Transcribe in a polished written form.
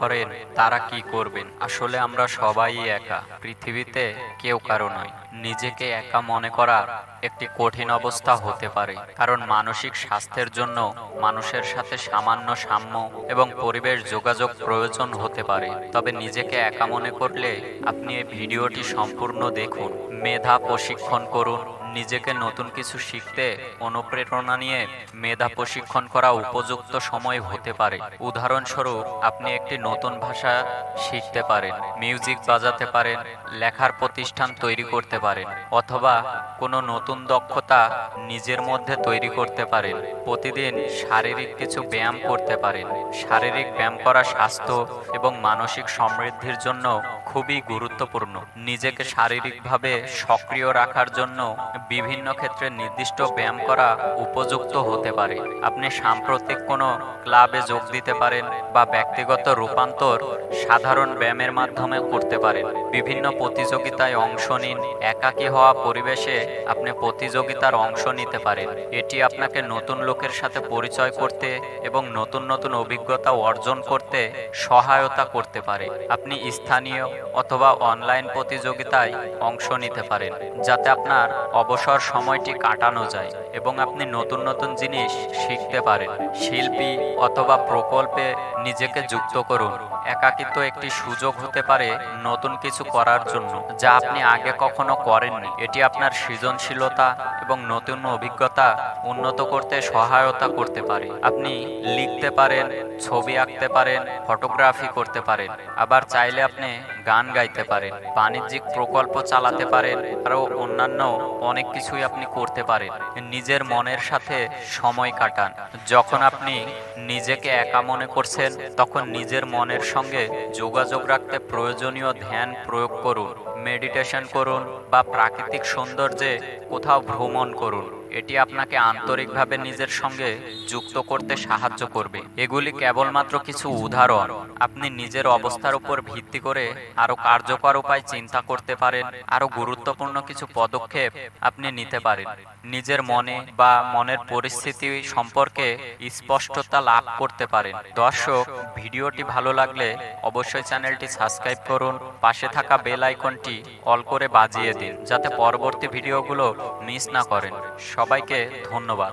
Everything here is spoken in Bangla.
করেন তারা কি করবেন। আসলে আমরা সবাই একা, পৃথিবীতে কেউ কারো নয়। নিজেকে একা মনে করা একটি কঠিন অবস্থা হতে পারে, কারণ মানসিক স্বাস্থ্যের জন্য মানুষের সাথে সামান্য সাম্য এবং পরিবেশ যোগাযোগ প্রয়োজন হতে পারে। তবে নিজেকে একা মনে করলে আপনি এই ভিডিওটি সম্পূর্ণ দেখুন, মেধা প্রশিক্ষণ করুন। নিজেকে নতুন কিছু শিখতে অনুপ্রেরণা নিয়ে মেধা প্রশিক্ষণ করা উপযুক্ত সময় হতে পারে। উদাহরণস্বরূপ, আপনি একটি নতুন ভাষা শিখতে পারেন, মিউজিক বাজাতে পারেন, লেখার প্রতিষ্ঠান তৈরি করতে পারেন, অথবা কোনো নতুন দক্ষতা নিজের মধ্যে তৈরি করতে পারেন। প্রতিদিন শারীরিক কিছু ব্যায়াম করতে পারেন। শারীরিক ব্যায়াম করা স্বাস্থ্য এবং মানসিক সমৃদ্ধির জন্য খুবই গুরুত্বপূর্ণ। নিজেকে শারীরিকভাবে সক্রিয় রাখার জন্য বিভিন্ন ক্ষেত্রে নির্দিষ্ট ব্যায়াম করা উপযুক্ত হতে পারে। আপনি সাম্প্রতিক কোনো ক্লাবে যোগ দিতে পারেন বা ব্যক্তিগত রূপান্তর সাধারণ ব্যায়ামের মাধ্যমে করতে পারেন। বিভিন্ন প্রতিযোগিতায় অংশ নিন। একাকী হওয়া পরিবেশে আপনি প্রতিযোগিতার অংশ নিতে পারেন। এটি আপনাকে নতুন লোকের সাথে পরিচয় করতে এবং নতুন নতুন অভিজ্ঞতা অর্জন করতে সহায়তা করতে পারে। আপনি স্থানীয় অথবা অনলাইন প্রতিযোগিতায় অংশ নিতে পারেন, যাতে আপনার অবসর সময়টি কাটানো যায় এবং আপনি নতুন নতুন জিনিস শিখতে পারেন। শিল্পী অথবা প্রকল্পে নিজেকে যুক্ত করুন। একাকিত্ব একটি সুযোগ হতে পারে নতুন কিছু করার জন্য, যা আপনি আগে কখনো করেননি। এটি আপনার সৃজনশীলতা এবং নতুন অভিজ্ঞতা উন্নত করতে সহায়তা করতে পারে। আপনি লিখতে পারেন, ছবি আঁকতে পারেন, ফটোগ্রাফি করতে পারেন, আবার চাইলে আপনি গান গাইতে পারেন, বাণিজ্যিক প্রকল্প চালাতে পারেন, আরও অন্যান্য অনেক কিছুই আপনি করতে পারেন। নিজের মনের সাথে সময় কাটান। যখন আপনি নিজেকে একা মনে করছেন, তখন নিজের মনের সঙ্গে যোগাযোগ রাখতে প্রয়োজনীয় ধ্যান প্রয়োগ করুন, মেডিটেশন করুন বা প্রাকৃতিক সৌন্দর্যে কোথাও ভ্রমণ করুন। এটি আপনাকে আন্তরিকভাবে নিজের সঙ্গে যুক্ত করতে সাহায্য করবে। এগুলি কেবলমাত্র কিছু উদাহরণ। আপনি নিজের অবস্থার উপর ভিত্তি করে আরও কার্যকর উপায় চিন্তা করতে পারেন। আরও গুরুত্বপূর্ণ কিছু পদক্ষেপ আপনি নিতে পারেন। নিজের মনে বা মনের পরিস্থিতি সম্পর্কে স্পষ্টতা লাভ করতে পারেন। দর্শক, ভিডিওটি ভালো লাগলে অবশ্যই চ্যানেলটি সাবস্ক্রাইব করুন। পাশে থাকা বেল আইকনটি অল করে বাজিয়ে দিন, যাতে পরবর্তী ভিডিওগুলো মিস না করেন। সবাইকে ধন্যবাদ।